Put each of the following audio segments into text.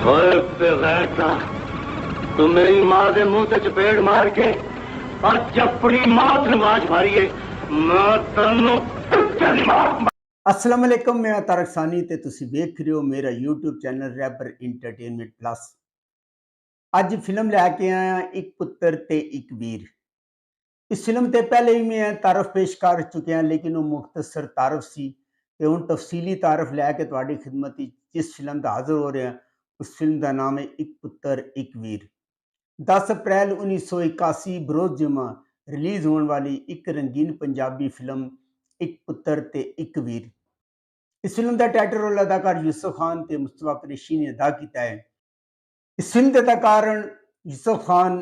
ओए बेगैरता, तू मेरी मां के मुंह से चपेट मार के और चपड़ी मौत नवाज मारी है। मैं तन्नू अस्सलाम वालेकुम, मैं तारक सानी ते तुसी वेख रहे हो मेरा YouTube channel rapper entertainment plus. अज फिल्म लैके आया एक पुत्र ते एक वीर। इस फिल्म ते पहले भी मैं तारफ पेश कर चुकिया, लेकिन वो मुख्तसर तारफ सी ते हुण तफसीली तारफ लैके तुहाडी खिदमत जिस फिल्म दा हाज़र हो रहा, उस फिल्म का नाम है एक पुत्र एक वीर। 10 अप्रैल 1981 बरोज़ जुमा रिलीज़ होने वाली एक रंगीन पंजाबी फिल्म एक पुत्र ते एक वीर। इस फिल्म का टाइटल रोल अदाकार यूसुफ खान ते मुस्तफा कुरैशी ने अदा किया है। इस फिल्म के अदाकार यूसुफ खान,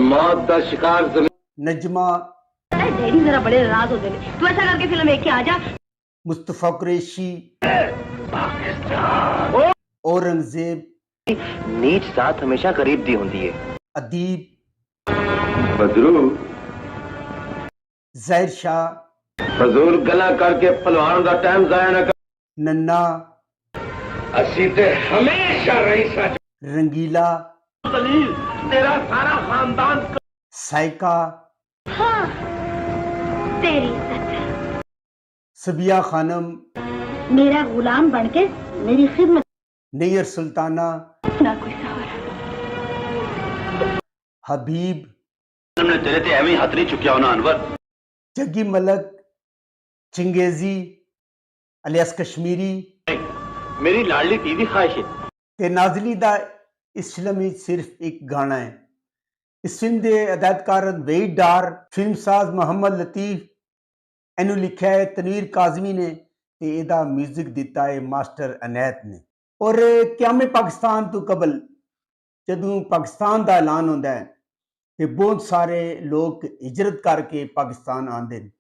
मौत का शिकार नजमा, डैडी जरा बड़े नाराज हो गए। तू ऐसा करके फिल्म देख के आ जा। मुस्तफा कुरैशी, औरंगजेब, नीच साथ हमेशा करीब दी होती है। अदीब, बदरू ज़ाहिर शाह, फजूल गला करके पहलवान का टाइम जाया न कर। नन्ना, असी ते हमेशा रही सच। रंगीला, दलील तेरा सारा खानदान साइका, हाँ, तेरी इज्जत। सबिया खानम, मेरा गुलाम बनके मेरी खिदमत नैयर सुल्ताना, ना कोई सहारा। हबीब, हमने तेरे ते एवं हाथ नहीं चुकिया होना अनवर। जग्गी मलक, चिंगेजी अलियास कश्मीरी मेरी लाडली धी दी ख्वाहिश है। ते नाज़ली दा इस फिल्म में सिर्फ एक गाना है। इस फिल्म के अदाकार वहीद डार, फिल्म साज मोहम्मद लतीफ, इनू लिखा है तनवीर काजमी ने ते एदा म्यूजिक दिता है मास्टर अनैत ने। और क़याम पाकिस्तान तो कबल जदों पाकिस्तान का ऐलान होता है तो बहुत सारे लोग हिजरत करके पाकिस्तान आते हैं।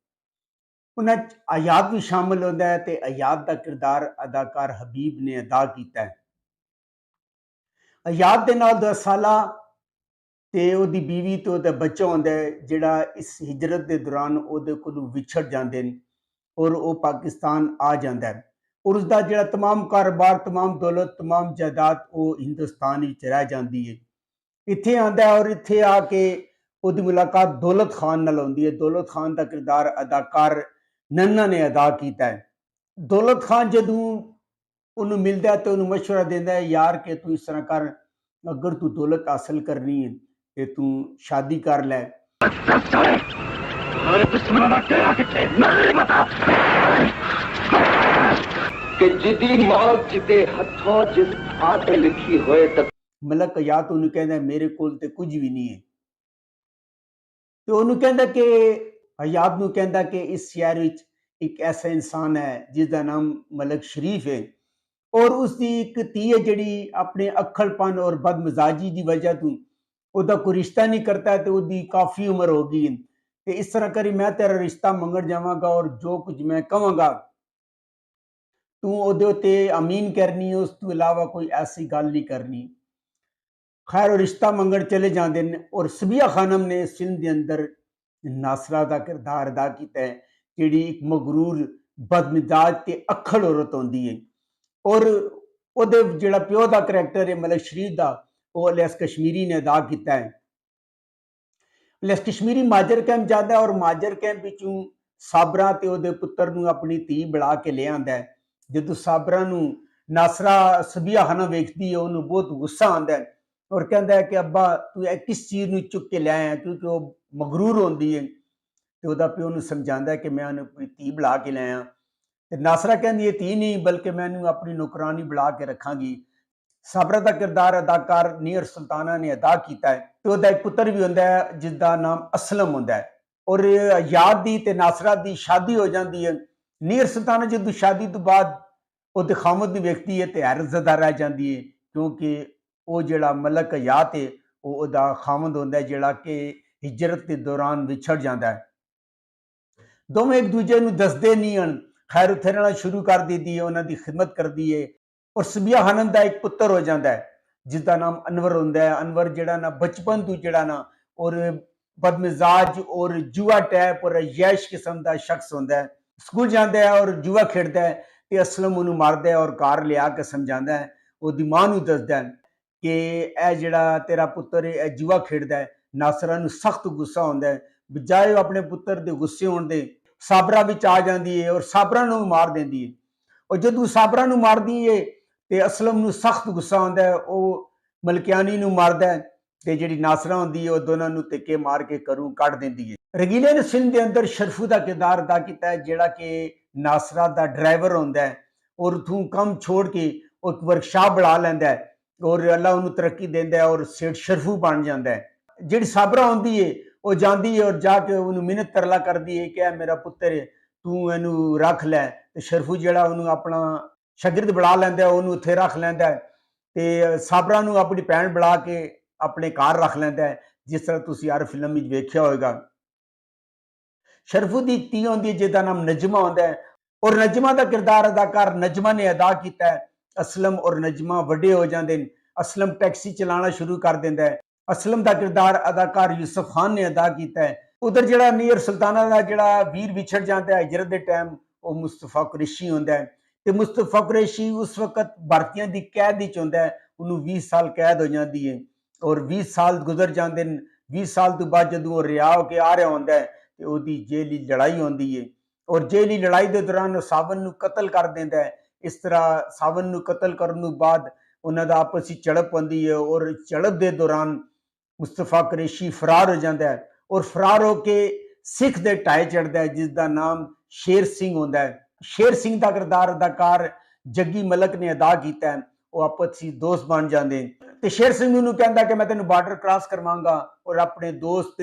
उन्हें आयात भी शामिल होता है तो आयात का किरदार अदाकार हबीब ने अदा किया है। आयात के नाल 10 साला ते ओदी बीवी तो ओदा बच्चा होंदा है जिहड़ा इस हिजरत के दौरान ओदे कोलों विछड़ जाते हैं और वो पाकिस्तान आ जाता है। और उसका जिहड़ा तमाम कारोबार, तमाम दौलत, तमाम जायदाद वो हिंदुस्तान विच रह जाती है। इत्थे आंदा है और इत्थे आके ओदी मुलाकात दौलत खान नाल होंदी है। दौलत खान का किरदार अदाकार नन्ना ने अदा किया है। दौलत खान जदों उन्होंने मिलता है तो उन्होंने मशवरा देता है, यार कि तू इस तरह कर, अगर तू दौलत हासिल करनी है तो तू शादी कर लै। कि जिदी मौत जिते हथों जिस हाथ लिखी होए तक मलक आयात उन्होंने कहता मेरे कोल ते कुछ भी नहीं है। तो उन्होंने कहता कि आयात नूं कहता कि इस शहर विच एक ऐसा इंसान है जिसका नाम मलक शरीफ है और उसकी एक धी है जिहड़ी अपने अक्खड़पन और बदमिजाजी की वजह तो उसका कोई रिश्ता नहीं करता तो उसकी काफ़ी उम्र हो गई है। तो इस तरह करी मैं तेरा रिश्ता मंगण जावांगा और जो कुछ मैं कहांगा तू उहदे उत्ते अमीन करनी है, उस तो इलावा कोई ऐसी गल नहीं करनी। खैर वो रिश्ता मंगण चले जाते हैं और सबिया खानम ने इस फिल्म के अंदर नासरा का किरदार अदा किया है जिहड़ी एक मगरूर बदमिजाज ते अक्खड़ औरत होंदी है। और ਉਹਦੇ ਜਿਹੜਾ ਪਿਓ ਦਾ ਕਰੈਕਟਰ ਹੈ ਮਲਕ ਸ਼ਰੀਫ ਦਾ ਉਹ ਅਲਿਆਸ ਕਸ਼ਮੀਰੀ ਨੇ ਅਦਾ ਕੀਤਾ ਹੈ। ਅਲਿਆਸ ਕਸ਼ਮੀਰੀ ਮਾਜਰ ਕੈਂਪ ਜਾਂਦਾ ਔਰ ਮਾਜਰ ਕੈਂਪ ਵਿੱਚੋਂ ਸਾਬਰਾ ਤੇ ਉਹਦੇ ਪੁੱਤਰ ਨੂੰ ਆਪਣੀ ਧੀ ਬਣਾ ਕੇ ਲੈ ਆਂਦਾ ਹੈ। ਜਦੋਂ ਸਾਬਰਾ ਨੂੰ ਨਾਸਰਾ ਸਬੀਆ ਖਾਨਾ ਵੇਖਦੀ ਹੈ ਉਹਨੂੰ ਬਹੁਤ ਗੁੱਸਾ ਆਂਦਾ ਹੈ ਔਰ ਕਹਿੰਦਾ ਹੈ ਕਿ ਅੱਬਾ ਤੂੰ ਇਹ ਕਿਸ ਚੀਜ਼ ਨੂੰ ਚੁੱਕ ਕੇ ਲੈ ਆਇਆ, ਕਿਉਂਕਿ ਉਹ ਮਗਰੂਰ ਹੁੰਦੀ ਹੈ ਤੇ ਉਹਦਾ ਪਿਓ ਨੂੰ ਸਮਝਾਉਂਦਾ ਕਿ ਮੈਂ ਉਹਨੂੰ ਆਪਣੀ ਧੀ ਬਣਾ ਕੇ ਲੈ ਆਇਆ। नासरा कहती ये धी नहीं बल्कि मैनू अपनी नौकरानी बढ़ा के रखांगी। साबरा का किरदार अदाकार नैयर सुल्ताना ने अदा किया है। तो उसका एक पुत्र भी होंदा है जिसका नाम असलम होंदा है और याद दी ते नासरा की शादी हो जाती है। नैयर सुल्ताना जो शादी तो बाद वो खामद नहीं वेखती है तो हैरतज़दा रह जाती है क्योंकि वो जिहड़ा मलक याद है वो उसका खामद होंदा है जिहड़ा कि हिजरत के दौरान विछड़ जाता है। दोवें एक दूजे नूं दसदे नहीं हन। खैर उत्थे रहना शुरू कर देती है, उन्होंने खिदमत करती है और सबिया खानम का एक पुत्र हो जाता है जिसका नाम अनवर होंदा है। अनवर जिहड़ा ना बचपन तो जिहड़ा ना और बदमिजाज और जुआ टैप और अय्याश किस्म का शख्स होंदा है। स्कूल जाता है और जुआ खेडता है तो असलम उन्होंने मारता है और कार लिया के समझाता है ਉਹਦੀ ਮਾਂ ਨੂੰ ਦੱਸਦਾ ਕਿ ਇਹ ਜਿਹੜਾ ਤੇਰਾ ਪੁੱਤਰ ਹੈ ਇਹ ਜੂਆ ਖੇਡਦਾ ਹੈ। ਨਾਸਰਾ ਨੂੰ ਸਖਤ ਗੁੱਸਾ ਆਉਂਦਾ ਹੈ, ਬਜਾਏ ਉਹ ਆਪਣੇ ਪੁੱਤਰ ਦੇ ਗੁੱਸੇ ਹੋਣ ਦੇ ਸਾਬਰਾ ਵਿੱਚ ਆ ਜਾਂਦੀ ਹੈ ਔਰ ਸਾਬਰਾ ਨੂੰ ਮਾਰ ਦਿੰਦੀ ਹੈ। ਔਰ ਜਦੋਂ ਸਾਬਰਾ ਨੂੰ ਮਾਰਦੀ ਹੈ ਤੇ ਅਸਲਮ ਨੂੰ ਸਖਤ ਗੁੱਸਾ ਆਉਂਦਾ ਹੈ, ਉਹ ਮਲਕਿਆਣੀ ਨੂੰ ਮਾਰਦਾ ਹੈ ਤੇ ਜਿਹੜੀ ਨਾਸਰਾ ਹੁੰਦੀ ਹੈ ਉਹ ਦੋਨਾਂ ਨੂੰ ਤਿੱਕੇ ਮਾਰ ਕੇ ਘਰੋਂ ਕੱਢ ਦਿੰਦੀ ਹੈ। ਰੰਗੀਲੇ ਨੇ ਫਿਲਮ ਦੇ ਅੰਦਰ ਸ਼ਰਫੂ ਦਾ ਕਿਰਦਾਰ ਅਦਾ ਕੀਤਾ ਹੈ, ਜਿਹੜਾ ਕਿ ਨਾਸਰਾ ਦਾ ਡਰਾਈਵਰ ਹੁੰਦਾ ਹੈ ਔਰ ਉਥੋਂ ਕੰਮ ਛੋੜ ਕੇ ਉਹ ਇੱਕ ਵਰਕਸ਼ਾਪ ਬਣਾ ਲੈਂਦਾ ਹੈ ਔਰ ਅੱਲਾ ਉਹਨੂੰ ਤਰੱਕੀ ਦਿੰਦਾ ਹੈ ਔਰ ਸੇਠ ਸ਼ਰਫੂ ਬਣ ਜਾਂਦਾ ਹੈ। ਜਿਹੜੀ ਸਾਬਰਾ ਹੁੰਦੀ ਹੈ ਉਹ ਜਾਂਦੀ ਹੈ ਔਰ ਜਾ ਕੇ ਉਹਨੂੰ ਮਿਹਨਤ ਤਰਲਾ ਕਰਦੀ ਹੈ ਕਿ ਇਹ ਮੇਰਾ ਪੁੱਤਰ ਹੈ, ਤੂੰ ਇਹਨੂੰ ਰੱਖ ਲੈ। ਤੇ ਸ਼ਰਫੂ ਜਿਹੜਾ ਉਹਨੂੰ ਆਪਣਾ ਸ਼ਾਗਿਰਦ ਬਣਾ ਲੈਂਦਾ, ਉਹਨੂੰ ਉੱਥੇ ਰੱਖ ਲੈਂਦਾ ਹੈ ਤੇ ਸਾਬਰਾ ਨੂੰ ਆਪਣੀ ਭੈਣ ਬਣਾ ਕੇ ਆਪਣੇ ਘਰ ਰੱਖ ਲੈਂਦਾ ਹੈ, ਜਿਸ ਤਰ੍ਹਾਂ ਤੁਸੀਂ ਹਰ ਫਿਲਮ ਵਿੱਚ ਵੇਖਿਆ ਹੋਵੇਗਾ। ਸ਼ਰਫੂ ਦੀ ਧੀ ਹੁੰਦੀ ਹੈ ਜਿਹਦਾ ਨਾਮ ਨਜਮਾ ਹੁੰਦਾ ਹੈ ਔਰ ਨਜਮਾ ਦਾ ਕਿਰਦਾਰ ਅਦਾਕਾਰ ਨਜਮਾ ਨੇ ਅਦਾ ਕੀਤਾ ਹੈ। ਅਸਲਮ ਔਰ ਨਜਮਾ ਵੱਡੇ ਹੋ ਜਾਂਦੇ ਨੇ। ਅਸਲਮ ਟੈਕਸੀ ਚਲਾਉਣਾ ਸ਼ੁਰੂ ਕਰ ਦਿੰਦਾ ਹੈ। ਅਸਲਮ ਦਾ ਕਿਰਦਾਰ ਅਦਾਕਾਰ ਯੂਸਫ ਖਾਨ ਨੇ ਅਦਾ ਕੀਤਾ ਹੈ। ਉਧਰ ਜਿਹੜਾ ਨੀਰ ਸੁਲਤਾਨਾ ਦਾ ਜਿਹੜਾ ਵੀਰ ਵਿਛੜ ਜਾਂਦਾ ਹੈ ਹਿਜਰਤ ਦੇ ਟਾਈਮ, ਉਹ ਮੁਸਤਫਾ ਕੁਰੈਸ਼ੀ ਹੁੰਦਾ ਹੈ ਤੇ ਮੁਸਤਫਾ ਕੁਰੈਸ਼ੀ ਉਸ ਵਕਤ ਭਾਰਤੀਆਂ ਦੀ ਕੈਦ ਵਿੱਚ ਹੁੰਦਾ ਹੈ। ਉਹਨੂੰ 20 ਸਾਲ ਕੈਦ ਹੋ ਜਾਂਦੀ ਹੈ ਔਰ 20 ਸਾਲ ਗੁਜ਼ਰ ਜਾਂਦੇ ਨੇ। 20 ਸਾਲ ਤੋਂ ਬਾਅਦ ਜਦੋਂ ਉਹ ਰਿਹਾ ਹੋ ਕੇ ਆ ਰਿਹਾ ਹੁੰਦਾ ਹੈ ਤੇ ਉਹਦੀ ਜੇਲੀ ਲੜਾਈ ਹੁੰਦੀ ਹੈ ਔਰ ਜੇਲੀ ਲੜਾਈ ਦੇ ਦੌਰਾਨ ਸਾਵਨ ਨੂੰ ਕਤਲ ਕਰ ਦਿੰਦਾ ਹੈ। ਇਸ ਤਰ੍ਹਾਂ ਸਾਵਨ ਨੂੰ ਕਤਲ ਕਰਨ ਤੋਂ ਬਾਅਦ ਉਹਨਾਂ ਦਾ ਆਪਸ ਵਿੱਚ ਝੜਪ ਹੁੰਦੀ ਹੈ ਔਰ ਝੜਪ ਦੇ ਦੌਰਾਨ ਮੁਸਤਫਾ ਕੁਰੈਸ਼ੀ ਫਰਾਰ ਹੋ ਜਾਂਦਾ ਹੈ ਔਰ ਫਰਾਰ ਹੋ ਕੇ ਸਿੱਖ ਦੇ ਢਾਏ ਚੜ੍ਹਦਾ ਹੈ, ਜਿਸ ਦਾ ਨਾਮ ਸ਼ੇਰ ਸਿੰਘ ਹੁੰਦਾ ਹੈ। ਸ਼ੇਰ ਸਿੰਘ ਦਾ ਕਿਰਦਾਰ ਅਦਾਕਾਰ ਜੱਗੀ ਮਲਕ ਨੇ ਅਦਾ ਕੀਤਾ ਹੈ। ਉਹ ਆਪਸ ਵਿੱਚ ਦੋਸਤ ਬਣ ਜਾਂਦੇ ਤੇ ਸ਼ੇਰ ਸਿੰਘ ਨੂੰ ਕਹਿੰਦਾ ਕਿ ਮੈਂ ਤੈਨੂੰ ਬਾਰਡਰ ਕ੍ਰਾਸ ਕਰਵਾਵਾਂਗਾ ਔਰ ਆਪਣੇ ਦੋਸਤ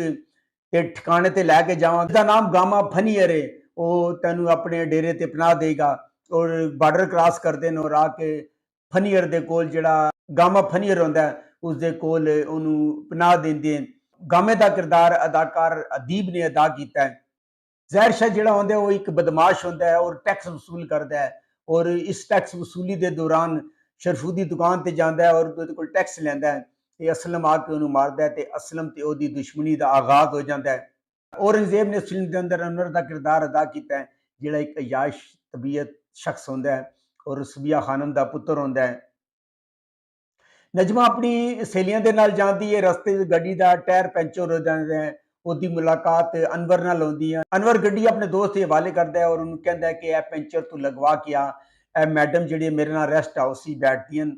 ਤੇ ਠਿਕਾਣੇ ਤੇ ਲੈ ਕੇ ਜਾਵਾਂ, ਜਿਹਦਾ ਨਾਮ ਗਾਮਾ ਫਨੀਅਰ ਹੈ। ਉਹ ਤੈਨੂੰ ਆਪਣੇ ਡੇਰੇ ਤੇ ਪਨਾਹ ਦੇਗਾ ਔਰ ਬਾਰਡਰ ਕ੍ਰਾਸ ਕਰਦੇ ਨੇ ਔਰ ਆ ਕੇ ਫਨੀਅਰ ਦੇ ਕੋਲ, ਜਿਹੜਾ ਗਾਮਾ ਫਨੀਅਰ ਹੁੰਦਾ ਹੈ, ਉਸ ਦੇ ਕੋਲ ਉਹਨੂੰ ਪਨਾਹ ਦਿੰਦੇ ਨੇ। ਗਾਮੇ ਦਾ ਕਿਰਦਾਰ ਅਦਾਕਾਰ ਅਦੀਬ ਨੇ ਅਦਾ ਕੀਤਾ ਹੈ। ਜ਼ਹਿਰ ਸ਼ਾਹ ਜਿਹੜਾ ਹੁੰਦਾ ਉਹ ਇੱਕ ਬਦਮਾਸ਼ ਹੁੰਦਾ ਹੈ ਔਰ ਟੈਕਸ ਵਸੂਲ ਕਰਦਾ ਹੈ ਔਰ ਇਸ ਟੈਕਸ ਵਸੂਲੀ ਦੇ ਦੌਰਾਨ ਸ਼ਰਫੂ ਦੀ ਦੁਕਾਨ ਤੇ ਜਾਂਦਾ ਹੈ ਔਰ ਉਹਦੇ ਕੋਲ ਟੈਕਸ ਲੈਂਦਾ ਹੈ ਤੇ ਅਸਲਮ ਆ ਕੇ ਉਹਨੂੰ ਮਾਰਦਾ ਹੈ ਤੇ ਅਸਲਮ ਤੇ ਉਹਦੀ ਦੁਸ਼ਮਣੀ ਦਾ ਆਗਾਜ਼ ਹੋ ਜਾਂਦਾ ਹੈ। ਔਰੰਗਜ਼ੇਬ ਨੇ ਫਿਲਮ ਦੇ ਅੰਦਰ ਅਨਵਰ ਦਾ ਕਿਰਦਾਰ ਅਦਾ ਕੀਤਾ ਹੈ, ਜਿਹੜਾ ਇੱਕ ਅਯਾਸ਼ ਤਬੀਅਤ ਸ਼ਖਸ ਹੁੰਦਾ ਹੈ ਔਰ ਸਬੀਆ ਖਾਨਮ ਦਾ ਪੁੱਤਰ ਹੁੰਦਾ ਹੈ। ਨਜਮਾ ਆਪਣੀ ਸਹੇਲੀਆਂ ਦੇ ਨਾਲ ਜਾਂਦੀ ਹੈ, ਰਸਤੇ ਵਿੱਚ ਗੱਡੀ ਦਾ ਟਾਇਰ ਪੈਂਚਰ ਹੋ ਜਾਂਦਾ ਹੈ। ਉਹਦੀ ਮੁਲਾਕਾਤ ਅਨਵਰ ਨਾਲ ਹੁੰਦੀ ਹੈ। ਅਨਵਰ ਗੱਡੀ ਆਪਣੇ ਦੋਸਤ ਦੇ ਹਵਾਲੇ ਕਰਦਾ ਹੈ ਔਰ ਉਹਨੂੰ ਕਹਿੰਦਾ ਹੈ ਕਿ ਇਹ ਪੈਂਚਰ ਤੂੰ ਲਗਵਾ ਕੇ ਆ, ਇਹ ਮੈਡਮ ਜਿਹੜੀ ਮੇਰੇ ਨਾਲ ਰੈਸਟ ਹਾਊਸ ਹੀ ਬੈਠਦੀਆਂ ਨੇ।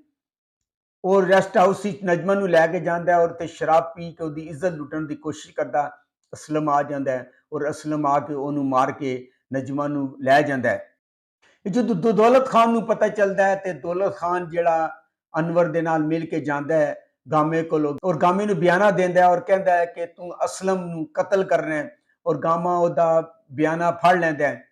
ਉਹ ਰੈਸਟ ਹਾਊਸ ਵਿੱਚ ਨਜਮਾ ਨੂੰ ਲੈ ਕੇ ਜਾਂਦਾ ਔਰ ਤੇ ਸ਼ਰਾਬ ਪੀ ਕੇ ਉਹਦੀ ਇੱਜ਼ਤ ਲੁੱਟਣ ਦੀ ਕੋਸ਼ਿਸ਼ ਕਰਦਾ। ਅਸਲਮ ਆ ਜਾਂਦਾ ਹੈ ਔਰ ਅਸਲਮ ਆ ਕੇ ਉਹਨੂੰ ਮਾਰ ਕੇ ਨਜਮਾ ਨੂੰ ਲੈ ਜਾਂਦਾ ਹੈ। ਜਦੋਂ ਦੌਲਤ ਖਾਨ ਨੂੰ ਪਤਾ ਚੱਲਦਾ ਹੈ ਤੇ ਦੌਲਤ ਖਾਨ ਜਿਹੜਾ ਅਨਵਰ ਦੇ ਨਾਲ ਮਿਲ ਕੇ ਜਾਂਦਾ ਹੈ ਗਾਮੇ ਕੋਲ ਔਰ ਗਾਮੇ ਨੂੰ ਬਿਆਨਾ ਦਿੰਦਾ ਹੈ ਔਰ ਕਹਿੰਦਾ ਹੈ ਕਿ ਤੂੰ ਅਸਲਮ ਨੂੰ ਕਤਲ ਕਰਨਾ ਹੈ ਔਰ ਗਾਮਾ ਉਹਦਾ ਬਿਆਨਾ ਫੜ ਲੈਂਦਾ ਹੈ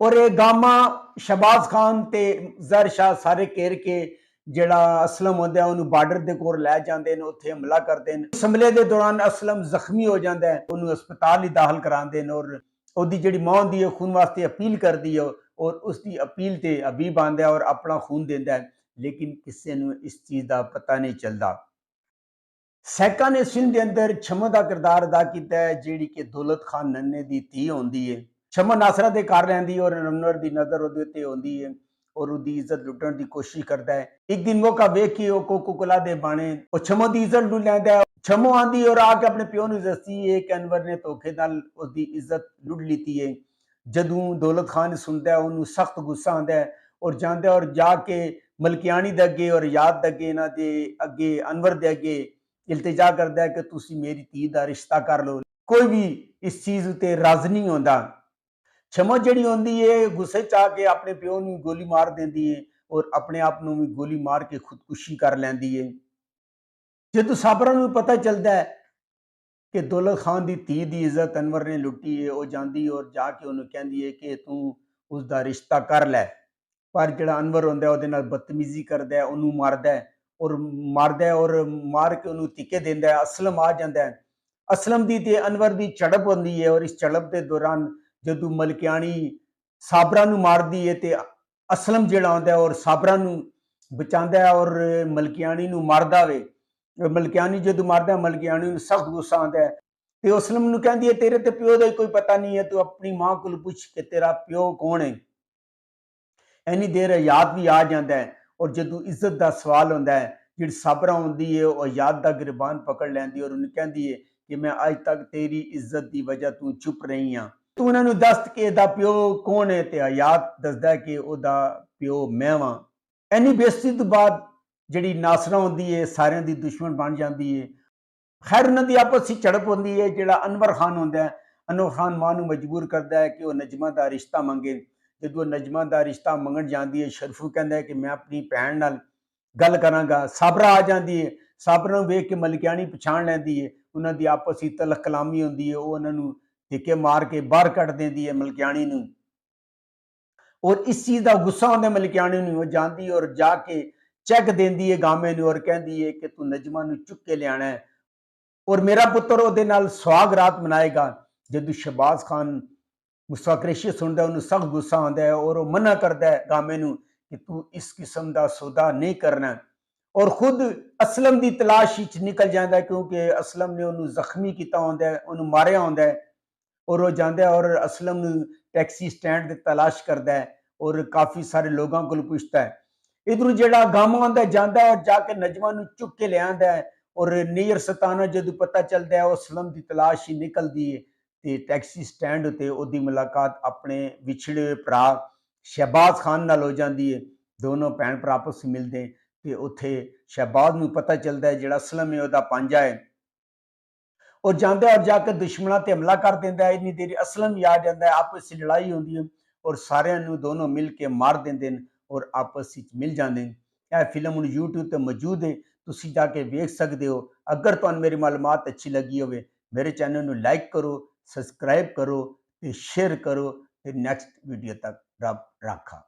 ਔਰ ਇਹ ਗਾਮਾ ਸ਼ਹਬਾਜ਼ ਖਾਨ ਤੇ ਜ਼ਰ ਸ਼ਾਹ ਸਾਰੇ ਘੇਰ ਕੇ ਜਿਹੜਾ ਅਸਲਮ ਹੁੰਦਾ ਉਹਨੂੰ ਬਾਰਡਰ ਦੇ ਕੋਲ ਲੈ ਜਾਂਦੇ ਨੇ, ਉੱਥੇ ਹਮਲਾ ਕਰਦੇ ਨੇ। ਇਸ ਹਮਲੇ ਦੇ ਦੌਰਾਨ ਅਸਲਮ ਜ਼ਖਮੀ ਹੋ ਜਾਂਦਾ ਹੈ, ਉਹਨੂੰ ਹਸਪਤਾਲ ਹੀ ਦਾਖਲ ਕਰਾਉਂਦੇ ਨੇ ਔਰ ਉਹਦੀ ਜਿਹੜੀ ਮਾਂ ਹੁੰਦੀ ਹੈ ਖੂਨ ਵਾਸਤੇ ਅਪੀਲ ਕਰਦੀ ਹੈ ਔਰ ਉਸਦੀ ਅਪੀਲ ਤੇ ਹਬੀਬ ਆਂਦਾ ਹੈ ਔਰ ਆਪਣਾ ਖੂਨ ਦਿੰਦਾ ਹੈ, ਲੇਕਿਨ ਕਿਸੇ ਨੂੰ ਇਸ ਚੀਜ਼ ਦਾ ਪਤਾ ਨਹੀਂ ਚੱਲਦਾ। ਸੈਕਾ ਨੇ ਫਿਲਮ ਦੇ ਅੰਦਰ ਛਮਾ ਦਾ ਕਿਰਦਾਰ ਅਦਾ ਕੀਤਾ ਹੈ, ਜਿਹੜੀ ਕਿ ਦੌਲਤ ਖਾਨ ਨੰਨੇ ਦੀ ਧੀ ਹੁੰਦੀ ਹੈ। ਛਮਾ ਨਾਸਰਾ ਦੇ ਘਰ ਰਹਿੰਦੀ ਔਰ ਅਨਵਰ ਦੀ ਨਜ਼ਰ ਉਹਦੇ ਉੱਤੇ ਹੁੰਦੀ ਹੈ ਔਰ ਉਹਦੀ ਇੱਜ਼ਤ ਲੁੱਟਣ ਦੀ ਕੋਸ਼ਿਸ਼ ਕਰਦਾ ਹੈ। ਇੱਕ ਦਿਨ ਮੌਕਾ ਵੇਖ ਕੇ ਉਹ ਕੋਕੋ ਕੋਲਾ ਦੇ ਬਾਣੇ ਉਹ ਛਮੋ ਦੀ ਇੱਜ਼ਤ ਲੁੱਟ ਲੈਂਦਾ ਹੈ। ਛਮੋ ਆਂਦੀ ਔਰ ਆ ਕੇ ਆਪਣੇ ਪਿਓ ਨੂੰ ਦੱਸਦੀ ਹੈ ਕਿ ਅਨਵਰ ਨੇ ਧੋਖੇ ਨਾਲ ਉਹਦੀ ਇੱਜ਼ਤ ਲੁੱਟ ਲਈ ਹੈ। ਜਦੋਂ ਦੌਲਤ ਖਾਨ ਸੁਣਦਾ ਹੈ ਉਹਨੂੰ ਸਖਤ ਗੁੱਸਾ ਆਉਂਦਾ ਹੈ ਔਰ ਜਾਂਦਾ ਔਰ ਜਾ ਕੇ ਮਲਕਿਆਣੀ ਦੇ ਅੱਗੇ ਔਰ ਯਾਦ ਦੇ ਅੱਗੇ, ਇਹਨਾਂ ਦੇ ਅੱਗੇ, ਅਨਵਰ ਦੇ ਅੱਗੇ ਇਲਤਜਾ ਕਰਦਾ ਹੈ ਕਿ ਤੁਸੀਂ ਮੇਰੀ ਧੀ ਦਾ ਰਿਸ਼ਤਾ ਕਰ ਲਓ। ਕੋਈ ਵੀ ਇਸ ਚੀਜ਼ ਉਤੇ ਰਾਜ਼ੀ ਨਹੀਂ ਹੁੰਦਾ। ਛਮਾ ਜਿਹੜੀ ਹੁੰਦੀ ਹੈ ਗੁੱਸੇ ਚ ਆ ਕੇ ਆਪਣੇ ਪਿਓ ਨੂੰ ਗੋਲੀ ਮਾਰ ਦਿੰਦੀ ਹੈ ਔਰ ਆਪਣੇ ਆਪ ਨੂੰ ਵੀ ਗੋਲੀ ਮਾਰ ਕੇ ਖੁਦਕੁਸ਼ੀ ਕਰ ਲੈਂਦੀ ਹੈ। ਜਦੋਂ ਸਾਬਰਾ ਨੂੰ ਪਤਾ ਚੱਲਦਾ ਹੈ ਕਿ ਦੌਲਤ ਖਾਨ ਦੀ ਧੀ ਦੀ ਇੱਜ਼ਤ ਅਨਵਰ ਨੇ ਲੁੱਟੀ ਹੈ, ਉਹ ਜਾਂਦੀ ਔਰ ਜਾ ਕੇ ਉਹਨੂੰ ਕਹਿੰਦੀ ਹੈ ਕਿ ਤੂੰ ਉਸ ਦਾ ਰਿਸ਼ਤਾ ਕਰ ਲੈ। ਪਰ ਜਿਹੜਾ ਅਨਵਰ ਹੁੰਦਾ ਉਹਦੇ ਨਾਲ ਬਦਤਮੀਜ਼ੀ ਕਰਦਾ ਹੈ, ਉਹਨੂੰ ਮਾਰਦਾ ਹੈ ਔਰ ਮਾਰ ਕੇ ਉਹਨੂੰ ਧਿੱਕੇ ਦਿੰਦਾ ਹੈ। ਅਸਲਮ ਆ ਜਾਂਦਾ ਹੈ। ਅਸਲਮ ਦੀ ਤੇ ਅਨਵਰ ਦੀ ਝੜਪ ਹੁੰਦੀ ਹੈ ਔਰ ਇਸ ਝੜਪ ਦੇ ਦੌਰਾਨ ਜਦੋਂ ਮਲਕਿਆਣੀ ਸਾਬਰਾ ਨੂੰ ਮਾਰਦੀ ਹੈ ਤੇ ਅਸਲਮ ਜਿਹੜਾ ਹੁੰਦਾ ਔਰ ਸਾਬਰਾ ਨੂੰ ਬਚਾਉਂਦਾ ਹੈ ਔਰ ਮਲਕਿਆਣੀ ਨੂੰ ਮਾਰਦਾ ਵੇ। ਮਲਕਿਆਣੀ ਜਦੋਂ ਮਾਰਦਾ ਮਲਕਿਆਣੀ ਨੂੰ ਸਖਤ ਗੁੱਸਾ ਆਉਂਦਾ ਹੈ ਤੇ ਅਸਲਮ ਨੂੰ ਕਹਿੰਦੀ ਹੈ ਤੇਰੇ ਤੇ ਪਿਓ ਦਾ ਕੋਈ ਪਤਾ ਨਹੀਂ ਹੈ, ਤੂੰ ਆਪਣੀ ਮਾਂ ਕੋਲ ਪੁੱਛ ਕੇ ਤੇਰਾ ਪਿਓ ਕੌਣ ਹੈ। ਇੰਨੀ ਦੇਰ ਯਾਦ ਵੀ ਆ ਜਾਂਦਾ ਹੈ ਔਰ ਜਦੋਂ ਇੱਜ਼ਤ ਦਾ ਸਵਾਲ ਹੁੰਦਾ ਹੈ, ਜਿਹੜੀ ਸਾਬਰਾ ਹੁੰਦੀ ਹੈ ਉਹ ਆਜ਼ਾਦ ਦਾ ਗਿਰਬਾਨ ਪਕੜ ਲੈਂਦੀ ਔਰ ਉਹਨੂੰ ਕਹਿੰਦੀ ਹੈ ਕਿ ਮੈਂ ਅੱਜ ਤੱਕ ਤੇਰੀ ਇੱਜ਼ਤ ਦੀ ਵਜ੍ਹਾ ਤੂੰ ਚੁੱਪ ਰਹੀ ਹਾਂ, ਤੂੰ ਉਹਨਾਂ ਨੂੰ ਦੱਸ ਕਿ ਇਹਦਾ ਪਿਓ ਕੌਣ ਹੈ, ਤੇ ਆਜ਼ਾਦ ਦੱਸਦਾ ਕਿ ਉਹਦਾ ਪਿਓ ਮੈਂ ਵਾਂ। ਇੰਨੀ ਬੇਇੱਜ਼ਤੀ ਤੋਂ ਬਾਅਦ ਜਿਹੜੀ ਨਾਸਰਾ ਹੁੰਦੀ ਹੈ ਸਾਰਿਆਂ ਦੀ ਦੁਸ਼ਮਣ ਬਣ ਜਾਂਦੀ ਹੈ। ਖੈਰ ਉਹਨਾਂ ਦੀ ਆਪਸ ਵਿੱਚ ਝੜਪ ਹੁੰਦੀ ਹੈ। ਜਿਹੜਾ ਅਨਵਰ ਖਾਨ ਹੁੰਦਾ ਹੈ, ਅਨਵਰ ਖਾਨ ਮਾਂ ਨੂੰ ਮਜਬੂਰ ਕਰਦਾ ਹੈ ਕਿ ਉਹ ਨਜਮਾ ਦਾ ਰਿਸ਼ਤਾ ਮੰਗੇ। ਜਦੋਂ ਨਜਮਾ ਦਾ ਰਿਸ਼ਤਾ ਮੰਗਣ ਜਾਂਦੀ ਹੈ, ਸ਼ਰਫੂ ਕਹਿੰਦਾ ਹੈ ਕਿ ਮੈਂ ਆਪਣੀ ਭੈਣ ਨਾਲ ਗੱਲ ਕਰਾਂਗਾ। ਸਾਬਰਾ ਆ ਜਾਂਦੀ ਹੈ, ਸਾਬਰਾ ਨੂੰ ਵੇਖ ਕੇ ਮਲਕਿਆਣੀ ਪਛਾਣ ਲੈਂਦੀ ਹੈ। ਉਹਨਾਂ ਦੀ ਆਪਸ ਵਿੱਚ ਤਲਖ ਕਲਾਮੀ ਹੁੰਦੀ ਹੈ, ਉਹ ਉਹਨਾਂ ਨੂੰ ਧਿੱਕੇ ਮਾਰ ਕੇ ਬਾਹਰ ਕੱਢ ਦਿੰਦੀ ਹੈ ਮਲਕਿਆਣੀ ਨੂੰ। ਔਰ ਇਸ ਚੀਜ਼ ਦਾ ਗੁੱਸਾ ਹੁੰਦਾ ਮਲਕਿਆਣੀ ਨੂੰ, ਉਹ ਜਾਂਦੀ ਔਰ ਜਾ ਕੇ ਚੈੱਕ ਦਿੰਦੀ ਹੈ ਗਾਮੇ ਨੂੰ ਔਰ ਕਹਿੰਦੀ ਹੈ ਕਿ ਤੂੰ ਨਜਮਾ ਨੂੰ ਚੁੱਕ ਕੇ ਲਿਆਣਾ ਹੈ ਔਰ ਮੇਰਾ ਪੁੱਤਰ ਉਹਦੇ ਨਾਲ ਸੁਹਾਗ ਰਾਤ ਮਨਾਏਗਾ। ਜਦੋਂ ਸ਼ਹਬਾਜ਼ ਖਾਨ ਮੁਸਤਫਾ ਕੁਰੈਸ਼ੀ ਸੁਣਦਾ ਉਹਨੂੰ ਸਖਤ ਗੁੱਸਾ ਆਉਂਦਾ ਹੈ ਔਰ ਉਹ ਮਨਾ ਕਰਦਾ ਹੈ ਗਾਮੇ ਨੂੰ ਕਿ ਤੂੰ ਇਸ ਕਿਸਮ ਦਾ ਸੌਦਾ ਨਹੀਂ ਕਰਨਾ, ਔਰ ਖੁਦ ਅਸਲਮ ਦੀ ਤਲਾਸ਼ ਵਿੱਚ ਨਿਕਲ ਜਾਂਦਾ ਕਿਉਂਕਿ ਅਸਲਮ ਨੇ ਉਹਨੂੰ ਜ਼ਖਮੀ ਕੀਤਾ ਹੁੰਦਾ ਹੈ, ਉਹਨੂੰ ਮਾਰਿਆ ਹੁੰਦਾ ਹੈ। ਔਰ ਉਹ ਜਾਂਦਾ ਹੈ ਔਰ ਅਸਲਮ ਨੂੰ ਟੈਕਸੀ ਸਟੈਂਡ ਤੇ ਤਲਾਸ਼ ਕਰਦਾ ਹੈ ਔਰ ਕਾਫੀ ਸਾਰੇ ਲੋਕਾਂ ਕੋਲ ਪੁੱਛਦਾ ਹੈ। ਇਧਰੋਂ ਜਿਹੜਾ ਗਾਮਾ ਆਉਂਦਾ ਜਾਂਦਾ ਹੈ ਔਰ ਜਾ ਕੇ ਨਜਮਾ ਨੂੰ ਚੁੱਕ ਕੇ ਲਿਆਂਦਾ ਹੈ ਔਰ ਨੀਰ ਸਤਾਨਾ ਜਦੋਂ ਪਤਾ ਚੱਲਦਾ ਹੈ ਉਹ ਅਸਲਮ ਦੀ ਤਲਾਸ਼ ਹੀ ਨਿਕਲਦੀ ਹੈ ਤੇ ਟੈਕਸੀ ਸਟੈਂਡ ਉਤੇ ਉਹਦੀ ਮੁਲਾਕਾਤ ਆਪਣੇ ਵਿਛੜੇ ਹੋਏ ਭਰਾ ਸ਼ਹਬਾਜ਼ ਖਾਨ ਨਾਲ ਹੋ ਜਾਂਦੀ ਹੈ। ਦੋਨੋਂ ਭੈਣ ਭਰਾ ਆਪਸ ਵਿੱਚ ਮਿਲਦੇ ਤੇ ਉੱਥੇ ਸ਼ਹਬਾਜ਼ ਨੂੰ ਪਤਾ ਚੱਲਦਾ ਹੈ ਜਿਹੜਾ ਅਸਲਮ ਹੈ ਉਹਦਾ ਪੰਜਾ ਹੈ। ਉਹ ਜਾਂਦਾ ਔਰ ਜਾ ਕੇ ਦੁਸ਼ਮਣਾਂ ਤੇ ਹਮਲਾ ਕਰ ਦਿੰਦਾ ਹੈ। ਇੰਨੀ ਦੇਰ ਅਸਲਮ ਵੀ ਆ ਜਾਂਦਾ ਹੈ, ਆਪਸ ਵਿੱਚ ਲੜਾਈ ਹੁੰਦੀ ਹੈ ਔਰ ਸਾਰਿਆਂ ਨੂੰ ਦੋਨੋਂ ਮਿਲ ਕੇ ਮਾਰ ਦਿੰਦੇ ਨੇ ਔਰ ਆਪਸ ਵਿੱਚ ਮਿਲ ਜਾਂਦੇ ਨੇ। ਇਹ ਫਿਲਮ ਹੁਣ YouTube ਤੇ ਮੌਜੂਦ ਹੈ, ਤੁਸੀਂ ਜਾ ਕੇ ਵੇਖ ਸਕਦੇ ਹੋ। ਅਗਰ ਤੁਹਾਨੂੰ ਮੇਰੀ ਮਾਲੂਮਾਤ ਅੱਛੀ ਲੱਗੀ ਹੋਵੇ ਮੇਰੇ ਚੈਨਲ ਨੂੰ ਲਾਈਕ ਕਰੋ, ਸਬਸਕ੍ਰਾਈਬ ਕਰੋ ਤੇ ਸ਼ੇਅਰ ਕਰੋ ਤੇ ਨੈਕਸਟ ਵੀਡੀਓ ਤੱਕ ਰੱਬ ਰਾਖਾ।